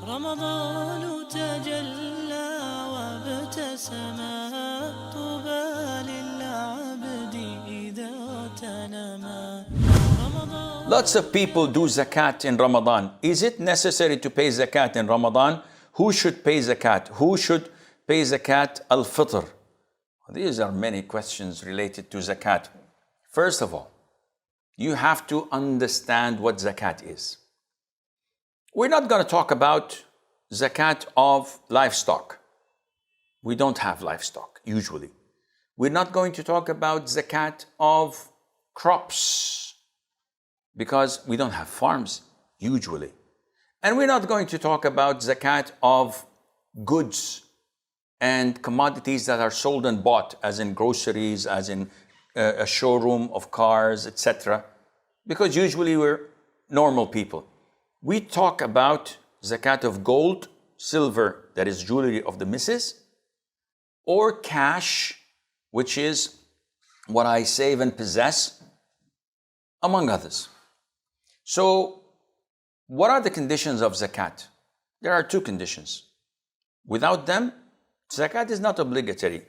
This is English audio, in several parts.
رمضان تجلى وابتسم طوبى للعبد إذا تنما. Lots of people do zakat in Ramadan. Is it necessary to pay zakat in Ramadan? Who should pay zakat? Who should pay zakat al-fitr? These are many questions related to zakat. First of all, you have to understand what zakat is. We're not going to talk about zakat of livestock. We don't have livestock, usually. We're not going to talk about zakat of crops, because we don't have farms, usually. And we're not going to talk about zakat of goods and commodities that are sold and bought, as in groceries, as in a showroom of cars, etc. Because usually we're normal people. We talk about zakat of gold, silver, that is jewelry of the missus, or cash, which is what I save and possess, among others. So, what are the conditions of zakat? There are two conditions. Without them, zakat is not obligatory.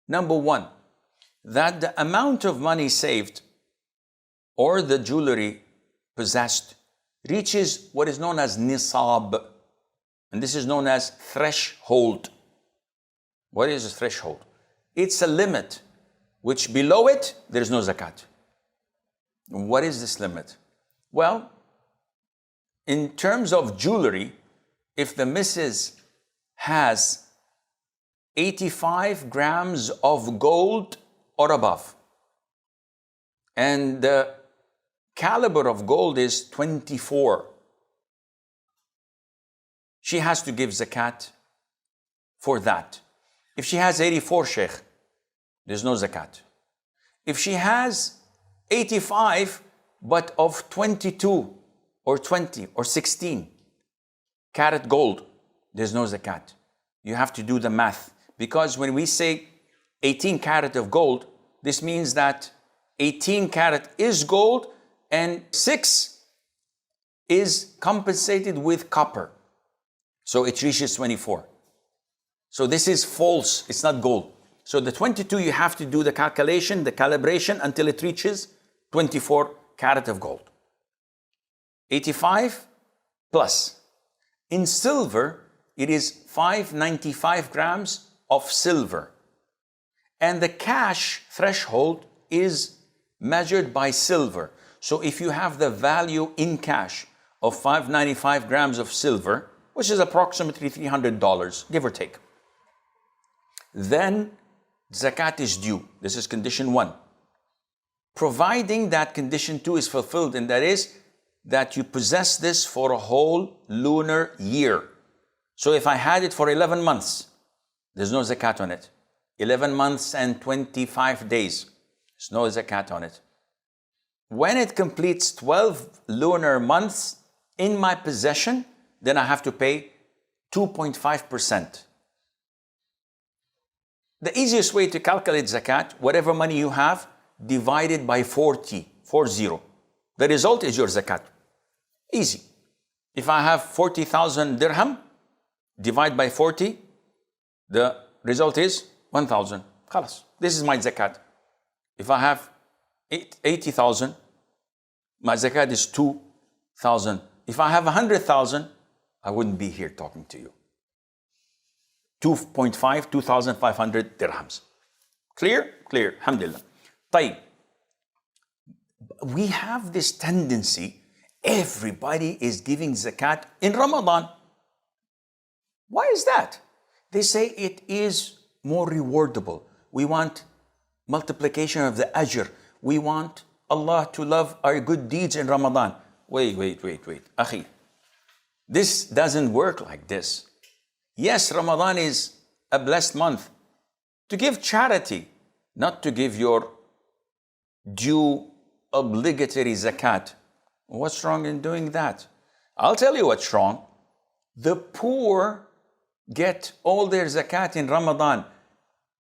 Number one, that the amount of money saved or the jewelry possessed reaches what is known as nisab, and this is known as threshold. What is a threshold? It's a limit which below it there is no zakat. What is this limit? Well, in terms of jewelry, if the missus has 85 grams of gold or above, and the caliber of gold is 24, she has to give zakat for that. If she has 84, Sheikh, there's no zakat. If she has 85, but of 22 or 20 or 16 carat gold, there's no zakat. You have to do the math. Because when we say 18 carat of gold, this means that 18 carat is gold and 6 is compensated with copper. So it reaches 24. So this is false, it's not gold. So the 22, you have to do the calculation, the calibration until it reaches 24 carat of gold. 85 plus. In silver, it is 595 grams of silver. And the cash threshold is measured by silver. So if you have the value in cash of 595 grams of silver, which is approximately $300, give or take, then zakat is due. This is condition one. Providing that condition two is fulfilled, and that is that you possess this for a whole lunar year. So if I had it for 11 months, there's no zakat on it. 11 months and 25 days, there's no zakat on it. When it completes 12 lunar months in my possession, then I have to pay 2.5%. The easiest way to calculate zakat, whatever money you have, divided by 40. The result is your zakat. Easy. If I have 40,000 dirham, divide by 40, the result is 1,000. Khalas. This is my zakat. If I have 80,000, my zakat is 2,000. If I have 100,000, I wouldn't be here talking to you. 2,500 dirhams. Clear? Clear. Alhamdulillah. طيب. We have this tendency, everybody is giving zakat in Ramadan. Why is that? They say it is more rewardable. We want multiplication of the ajr. We want Allah to love our good deeds in Ramadan. Wait. Akhi, this doesn't work like this. Yes, Ramadan is a blessed month to give charity, not to give your due obligatory zakat. What's wrong in doing that? I'll tell you what's wrong. The poor get all their zakat in Ramadan.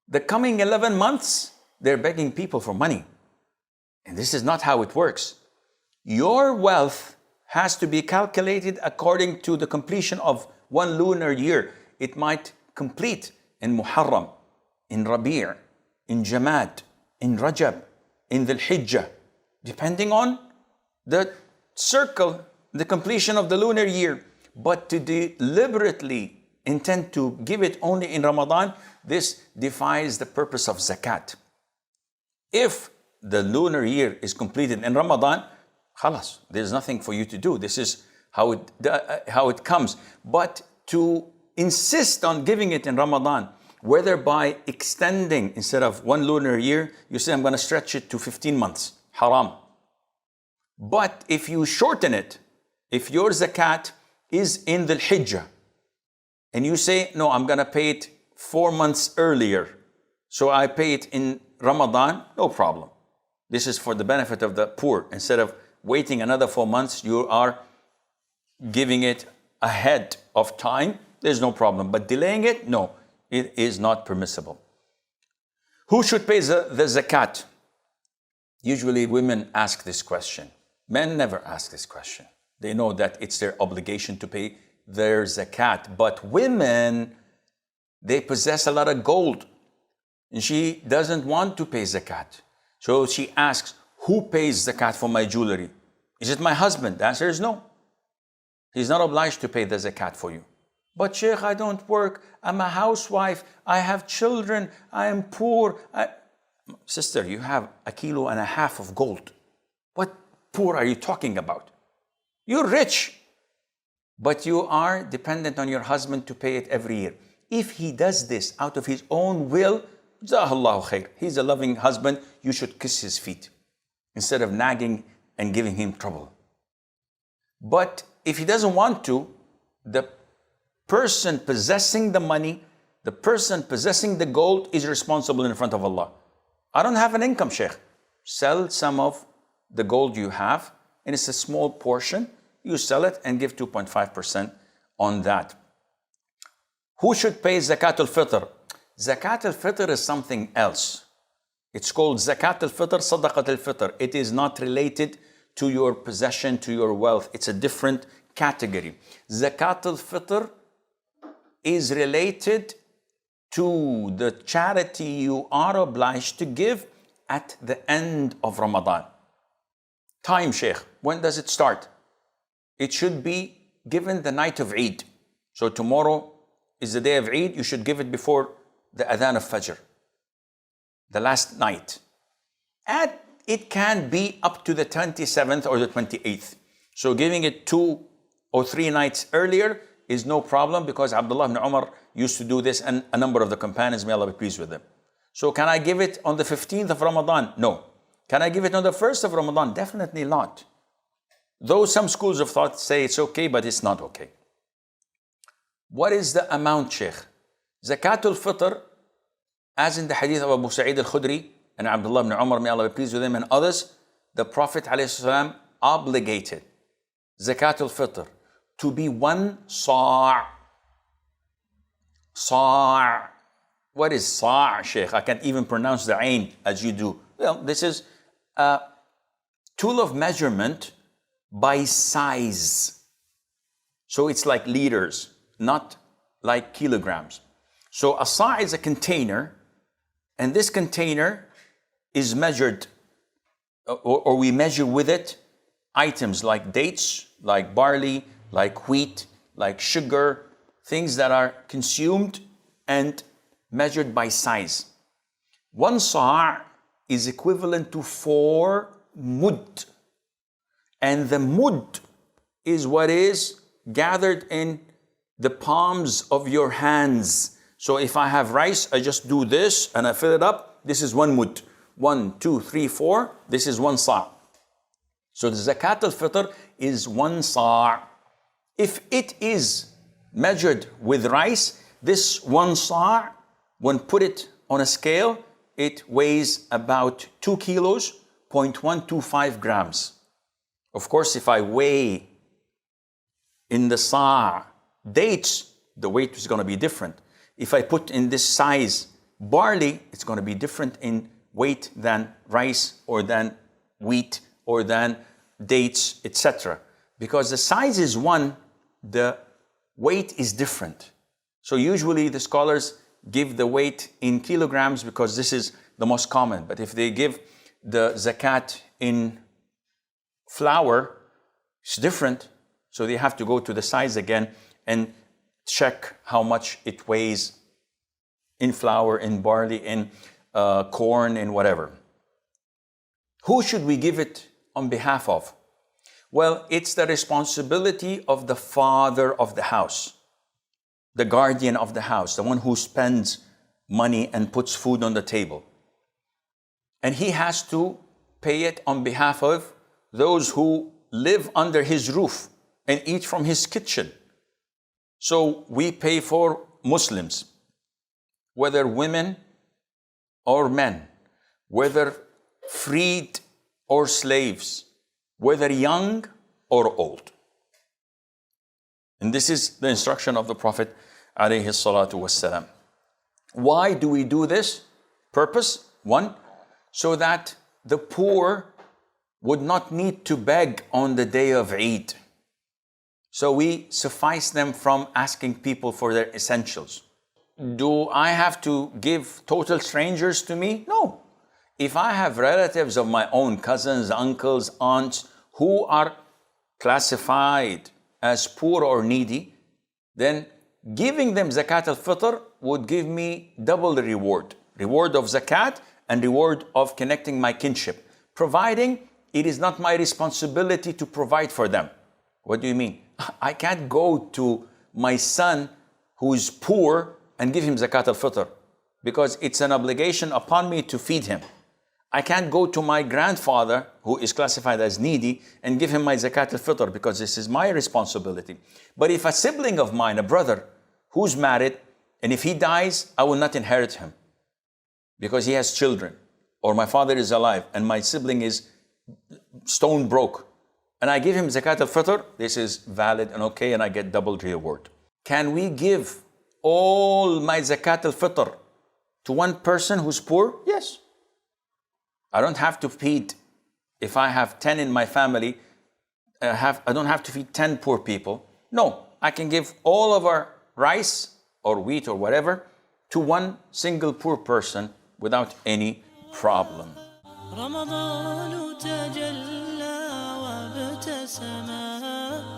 The coming 11 months, they're begging people for money. And this is not how it works. Your wealth has to be calculated according to the completion of one lunar year. It might complete in Muharram, in Rabi', in Jamad, in Rajab, in Dhul Hijjah, depending on the circle, the completion of the lunar year. But to deliberately intend to give it only in Ramadan, this defies the purpose of zakat. If the lunar year is completed in Ramadan, khalas, there's nothing for you to do. This is how it comes. But to insist on giving it in Ramadan, whether by extending, instead of one lunar year, you say, I'm going to stretch it to 15 months, haram. But if you shorten it, if your zakat is in the Hijjah, and you say, no, I'm going to pay it 4 months earlier, so I pay it in Ramadan, no problem. This is for the benefit of the poor. Instead of waiting another 4 months, you are giving it ahead of time. There's no problem. But delaying it, no, it is not permissible. Who should pay the zakat? Usually women ask this question. Men never ask this question. They know that it's their obligation to pay their zakat. But women, they possess a lot of gold, and she doesn't want to pay zakat. So she asks, who pays zakat for my jewelry? Is it my husband? The answer is no. He's not obliged to pay the zakat for you. But Sheikh, I don't work. I'm a housewife. I have children. I am poor. Sister, you have 1.5 kilos of gold. What poor are you talking about? You're rich, but you are dependent on your husband to pay it every year. If he does this out of his own will, Jazakallahu khair. He's a loving husband. You should kiss his feet instead of nagging and giving him trouble. But if he doesn't want to, the person possessing the money, the person possessing the gold is responsible in front of Allah. I don't have an income, Sheikh. Sell some of the gold you have, and it's a small portion. You sell it and give 2.5% on that. Who should pay Zakat al-Fitr? Zakat al-Fitr is something else. It's called Zakat al-Fitr, Sadaqat al-Fitr. It is not related to your possession, to your wealth. It's a different category. Zakat al-Fitr is related to the charity you are obliged to give at the end of Ramadan. Time, Sheikh, when does it start? It should be given the night of Eid. So tomorrow is the day of Eid, you should give it before the Adhan of Fajr, the last night. And it can be up to the 27th or the 28th. So giving it 2 or 3 nights earlier is no problem, because Abdullah ibn Umar used to do this, and a number of the companions, may Allah be pleased with them. So can I give it on the 15th of Ramadan? No. Can I give it on the 1st of Ramadan? Definitely not. Though some schools of thought say it's okay, but it's not okay. What is the amount, Sheikh? Zakat al-Fitr, as in the hadith of Abu Sa'id al-Khudri and Abdullah ibn Umar, may Allah be pleased with them, and others, the Prophet ﷺ obligated Zakat al-Fitr to be 1 sa'. Sa'. What is sa', Sheikh? I can't even pronounce the ain as you do. Well, this is a tool of measurement by size. So it's like liters, not like kilograms. So a sa' is a container, and this container is measured, or we measure with it items like dates, like barley, like wheat, like sugar, things that are consumed and measured by size. 1 sa' is equivalent to 4 mud. And the mud is what is gathered in the palms of your hands. So if I have rice, I just do this and I fill it up. This is 1 mud. 1, 2, 3, 4. This is 1 sa'. So the Zakat al-Fitr is 1 sa'. If it is measured with rice, this 1 sa', when put it on a scale, it weighs about 2 kilos, 0.125 grams. Of course, if I weigh in the sa' dates, the weight is going to be different. If I put in this size barley, it's going to be different in weight than rice or than wheat or than dates, etc. Because the size is one, the weight is different. So usually the scholars give the weight in kilograms because this is the most common. But if they give the zakat in flour, it's different. So they have to go to the size again and check how much it weighs in flour, in barley, in corn, in whatever. Who should we give it on behalf of? Well, it's the responsibility of the father of the house, the guardian of the house, the one who spends money and puts food on the table. And he has to pay it on behalf of those who live under his roof and eat from his kitchen. So we pay for Muslims, whether women or men, whether freed or slaves, whether young or old. And this is the instruction of the Prophet alayhi salatu wassalam. Why do we do this? Purpose, one, so that the poor would not need to beg on the day of Eid. So we suffice them from asking people for their essentials. Do I have to give total strangers to me? No. If I have relatives of my own, cousins, uncles, aunts, who are classified as poor or needy, then giving them zakat al-fitr would give me double the reward. Reward of zakat and reward of connecting my kinship, providing it is not my responsibility to provide for them. What do you mean? I can't go to my son who is poor and give him zakat al-fitr because it's an obligation upon me to feed him. I can't go to my grandfather who is classified as needy and give him my zakat al-fitr because this is my responsibility. But if a sibling of mine, a brother who's married, and if he dies, I will not inherit him because he has children, or my father is alive and my sibling is stone broke, and I give him zakat al-fitr, this is valid and okay, and I get double reward. Can we give all my zakat al-fitr to one person who's poor? Yes. I don't have to feed, if I have 10 in my family, I don't have to feed 10 poor people. No, I can give all of our rice or wheat or whatever to one single poor person without any problem. رمضان تجلى وابتسما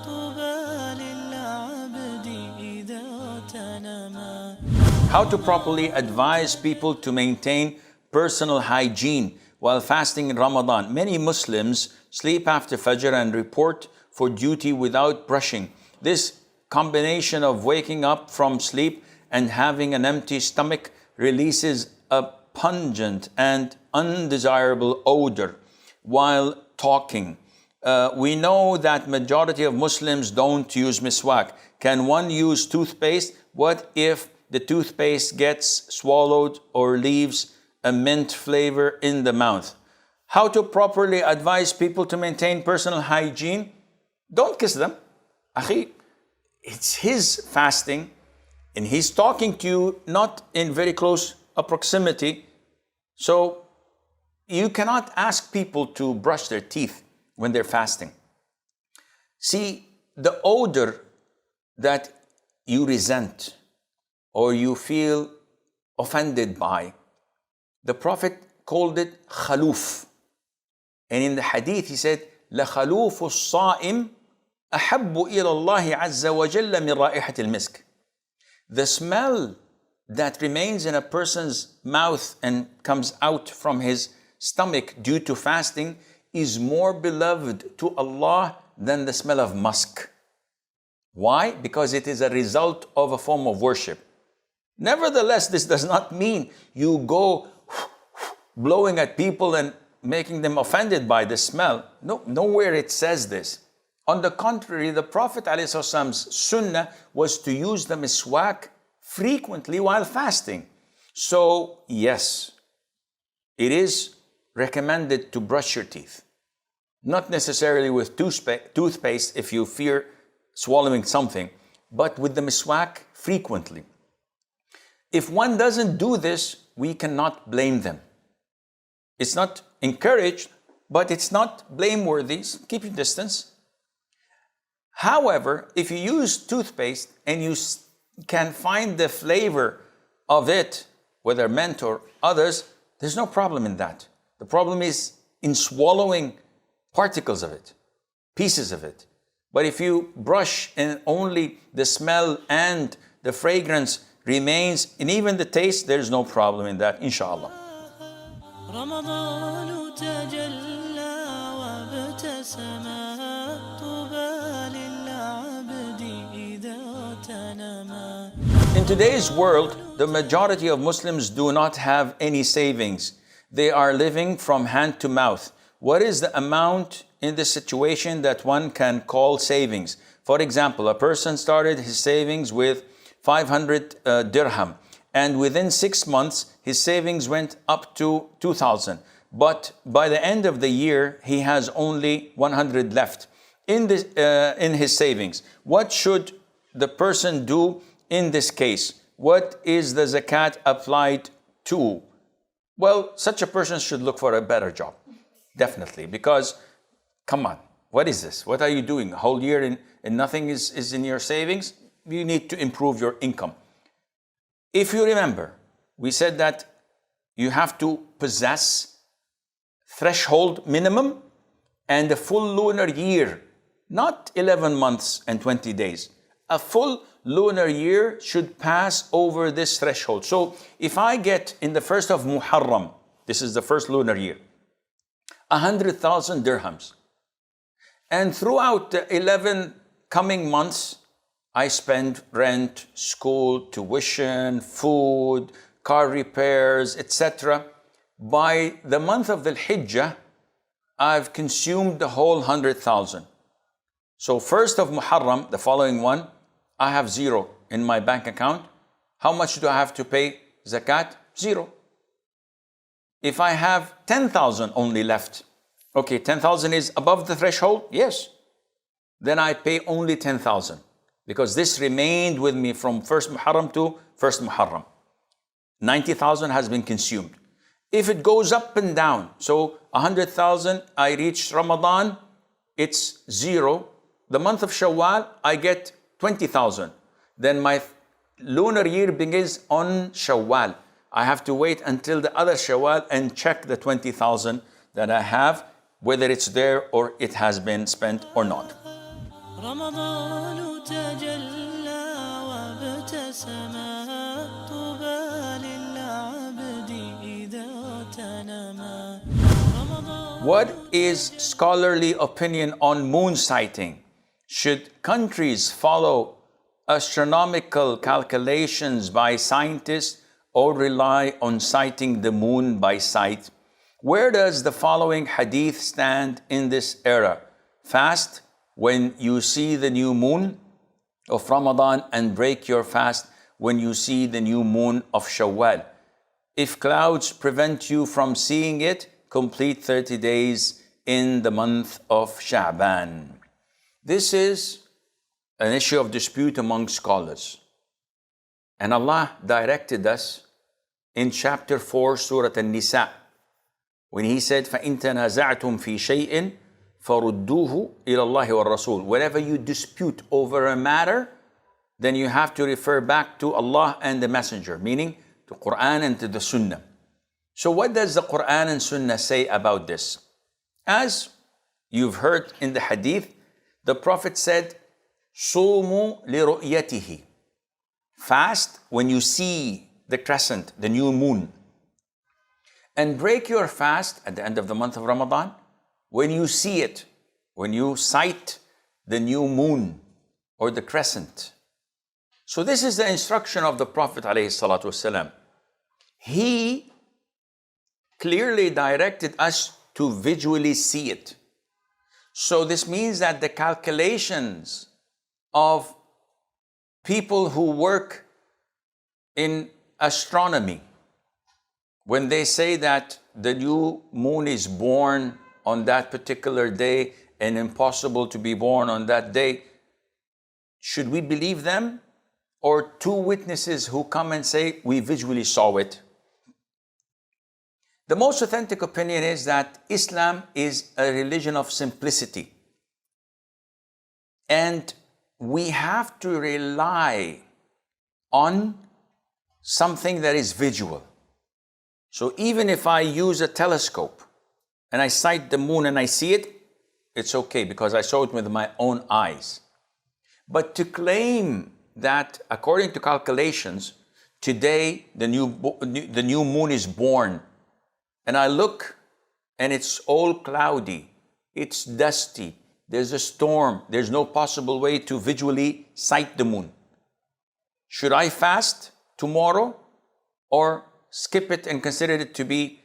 طوبى للعبد إذا تنما. How to properly advise people to maintain personal hygiene while fasting in Ramadan. Many Muslims sleep after Fajr and report for duty without brushing. This combination of waking up from sleep and having an empty stomach releases a pungent and undesirable odor while talking. We know that majority of Muslims don't use miswak. Can one use toothpaste? What if the toothpaste gets swallowed or leaves a mint flavor in the mouth? How to properly advise people to maintain personal hygiene? Don't kiss them. Akhi, it's his fasting and he's talking to you not in very close proximity. So you cannot ask people to brush their teeth when they're fasting. See, the odor that you resent or you feel offended by, the Prophet called it khaluf. And in the hadith he said, لَخَلُوفُ الصَّائِمِ أَحَبُّ إِلَى اللَّهِ عَزَّ وَجَلَّ مِنْ رَائِحَةِ الْمِسْكِ. The smell that remains in a person's mouth and comes out from his stomach due to fasting is more beloved to Allah than the smell of musk. Why? Because it is a result of a form of worship. Nevertheless, this does not mean you go blowing at people and making them offended by the smell. No, nowhere it says this. On the contrary, the Prophet ﷺ's sunnah was to use the miswak frequently while fasting. So yes, it is recommended to brush your teeth. Not necessarily with toothpaste if you fear swallowing something, but with the miswak frequently. If one doesn't do this, we cannot blame them. It's not encouraged, but it's not blameworthy. Keep your distance. However, if you use toothpaste and you can find the flavor of it, whether mint or others, there's no problem in that. The problem is in swallowing particles of it, pieces of it. But if you brush and only the smell and the fragrance remains, and even the taste, there's no problem in that, inshallah. رمضان تجلى وابتسما طوبى للعبد إذا تنما. In today's world, the majority of Muslims do not have any savings. They are living from hand to mouth. What is the amount in this situation that one can call savings? For example, a person started his savings with 500 dirham, and within 6 months, his savings went up to 2,000. But by the end of the year, he has only 100 left in his savings. What should the person do in this case? What is the zakat applied to? Well, such a person should look for a better job, definitely, because come on, what is this? What are you doing? A whole year and nothing is in your savings? You need to improve your income. If you remember, we said that you have to possess threshold minimum and a full lunar year, not 11 months and 20 days. A full lunar year should pass over this threshold. So if I get in the first of Muharram, this is the first lunar year, 100,000 dirhams, and throughout the 11 coming months, I spend rent, school, tuition, food, car repairs, etc. By the month of the Hijjah, I've consumed the whole 100,000. So first of Muharram, the following one, I have zero in my bank account. How much do I have to pay zakat? Zero. If I have 10,000 only left, okay, 10,000 is above the threshold? Yes. Then I pay only 10,000 because this remained with me from first Muharram to first Muharram. 90,000 has been consumed. If it goes up and down, so 100,000, I reach Ramadan, it's zero. The month of Shawwal, I get 20,000. Then my lunar year begins on Shawwal. I have to wait until the other Shawwal and check the 20,000 that I have, whether it's there or it has been spent or not. رمضان تجلى وابتسما طوبى للعبد إذا تنما. What is scholarly opinion on moon sighting? Should countries follow astronomical calculations by scientists or rely on sighting the moon by sight? Where does the following hadith stand in this era? Fast when you see the new moon of Ramadan and break your fast when you see the new moon of Shawwal. If clouds prevent you from seeing it, complete 30 days in the month of Sha'ban. This is an issue of dispute among scholars. And Allah directed us in chapter 4, Surah An-Nisa, when He said, فَإِن تَنَازَعْتُمْ فِي شَيْءٍ فَرُدُّوهُ إِلَى اللَّهِ وَالرَّسُولِ. Whenever you dispute over a matter, then you have to refer back to Allah and the Messenger, meaning to Quran and to the Sunnah. So what does the Quran and Sunnah say about this? As you've heard in the hadith, the Prophet said, صُومُوا لِرُؤْيَتِهِ. Fast when you see the crescent, the new moon. And break your fast at the end of the month of Ramadan when you see it, when you sight the new moon or the crescent. So this is the instruction of the Prophet ﷺ. He clearly directed us to visually see it. So this means that the calculations of people who work in astronomy, when they say that the new moon is born on that particular day and impossible to be born on that day, should we believe them? Or two witnesses who come and say, we visually saw it? The most authentic opinion is that Islam is a religion of simplicity. And we have to rely on something that is visual. So even if I use a telescope and I sight the moon and I see it, it's okay because I saw it with my own eyes. But to claim that according to calculations, today the new moon is born, and I look and it's all cloudy, it's dusty, there's a storm, there's no possible way to visually sight the moon. Should I fast tomorrow or skip it and consider it to be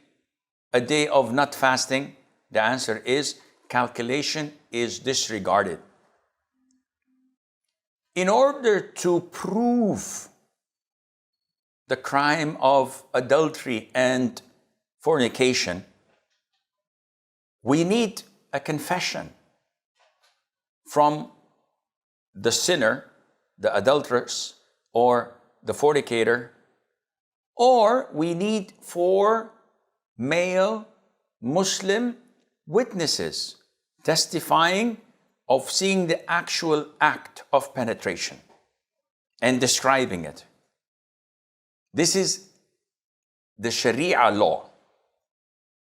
a day of not fasting? The answer is calculation is disregarded. In order to prove the crime of adultery and fornication, we need a confession from the sinner, the adulteress, or the fornicator, or we need 4 male Muslim witnesses testifying of seeing the actual act of penetration and describing it. This is the Sharia law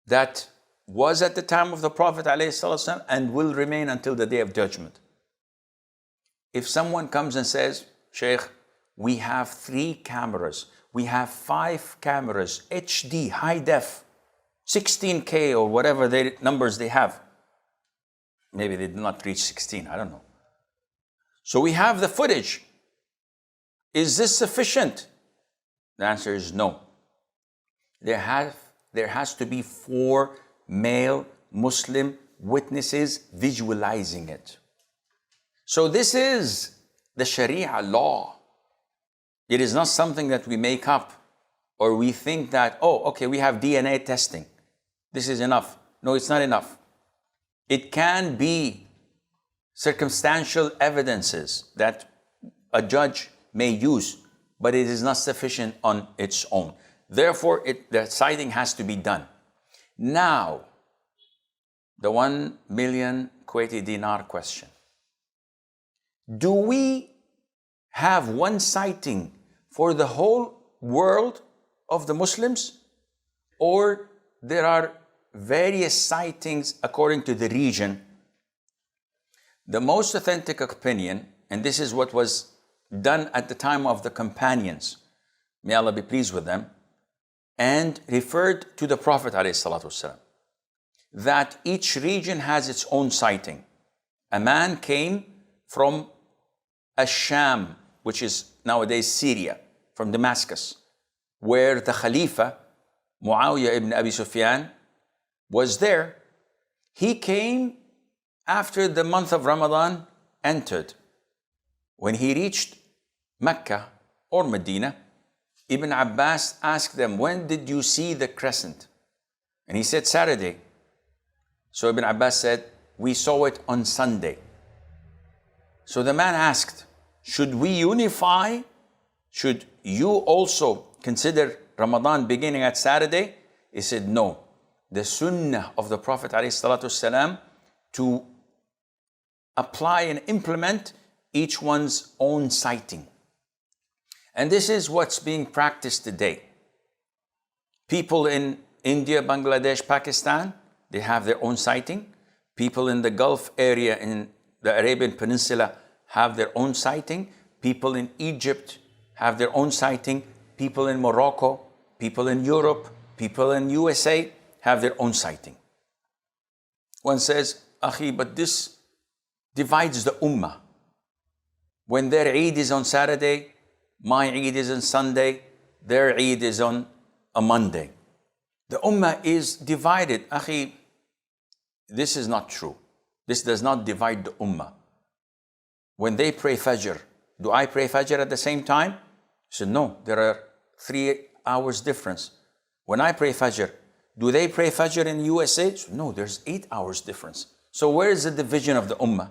that was at the time of the Prophet ﷺ and will remain until the Day of Judgment. If someone comes and says, Sheikh, we have 3 cameras, we have 5 cameras, HD, high def, 16K or whatever numbers they have. Maybe they did not reach 16, I don't know. So we have the footage. Is this sufficient? The answer is no. There has to be 4 male Muslim witnesses visualizing it. So this is the Sharia law. It is not something that we make up or we think that, oh, okay, we have DNA testing. This is enough. No, it's not enough. It can be circumstantial evidences that a judge may use, but it is not sufficient on its own. Therefore, the citing has to be done. Now, the 1 million Kuwaiti dinar question. Do we have one citing for the whole world of the Muslims, or there are various sightings according to the region? The most authentic opinion, and this is what was done at the time of the companions, may Allah be pleased with them, and referred to the Prophet ﷺ, that each region has its own sighting. A man came from Sham, which is nowadays Syria, from Damascus, where the Khalifa, Muawiyah ibn Abi Sufyan, was there. He came after the month of Ramadan entered. When he reached Mecca or Medina, Ibn Abbas asked them, when did you see the crescent? And he said, Saturday. So Ibn Abbas said, we saw it on Sunday. So the man asked, should we unify? Should you also consider Ramadan beginning at Saturday? He said, no. The Sunnah of the Prophet ﷺ to apply and implement each one's own sighting. And this is what's being practiced today. People in India, Bangladesh, Pakistan, they have their own sighting. People in the Gulf area, in the Arabian Peninsula, have their own sighting. People in Egypt have their own sighting. People in Morocco, people in Europe, people in USA have their own sighting. One says, Akhi, but this divides the ummah. When their Eid is on Saturday, my Eid is on Sunday, their Eid is on a Monday. The ummah is divided. Akhi, this is not true. This does not divide the ummah. When they pray Fajr, do I pray Fajr at the same time? He said, no, there are 3 hours difference. When I pray Fajr, do they pray Fajr in USA? He said, no, there's 8 hours difference. So where is the division of the ummah?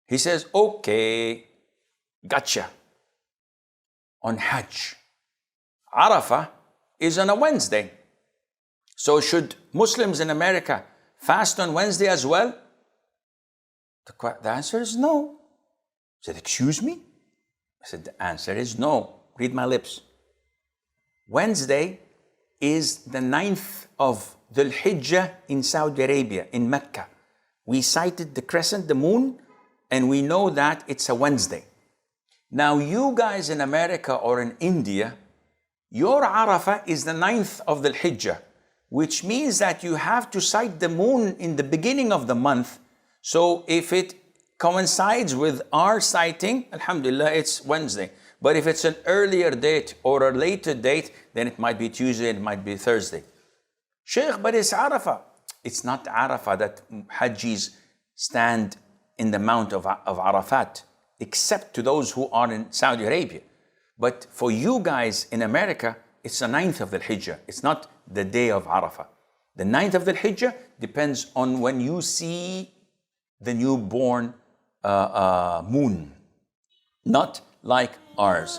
He says, okay, gotcha. On Hajj, Arafah is on a Wednesday. So should Muslims in America fast on Wednesday as well? The answer is no. I said, excuse me? I said, the answer is no. Read my lips. Wednesday is the 9th of Dhul Hijjah in Saudi Arabia, in Mecca. We sighted the crescent, the moon, and we know that it's a Wednesday. Now you guys in America or in India, your Arafah is the 9th of Dhul Hijjah, which means that you have to sight the moon in the beginning of the month. So if it coincides with our sighting, alhamdulillah, it's Wednesday. But if it's an earlier date or a later date, then it might be Tuesday, it might be Thursday. Sheikh, but it's Arafah. It's not Arafah that Hajjis stand in the Mount of Arafat, except to those who are in Saudi Arabia. But for you guys in America, it's the 9th of the Hijjah. It's not the day of Arafah. The 9th of the Hijjah depends on when you see the newborn moon, not like ours.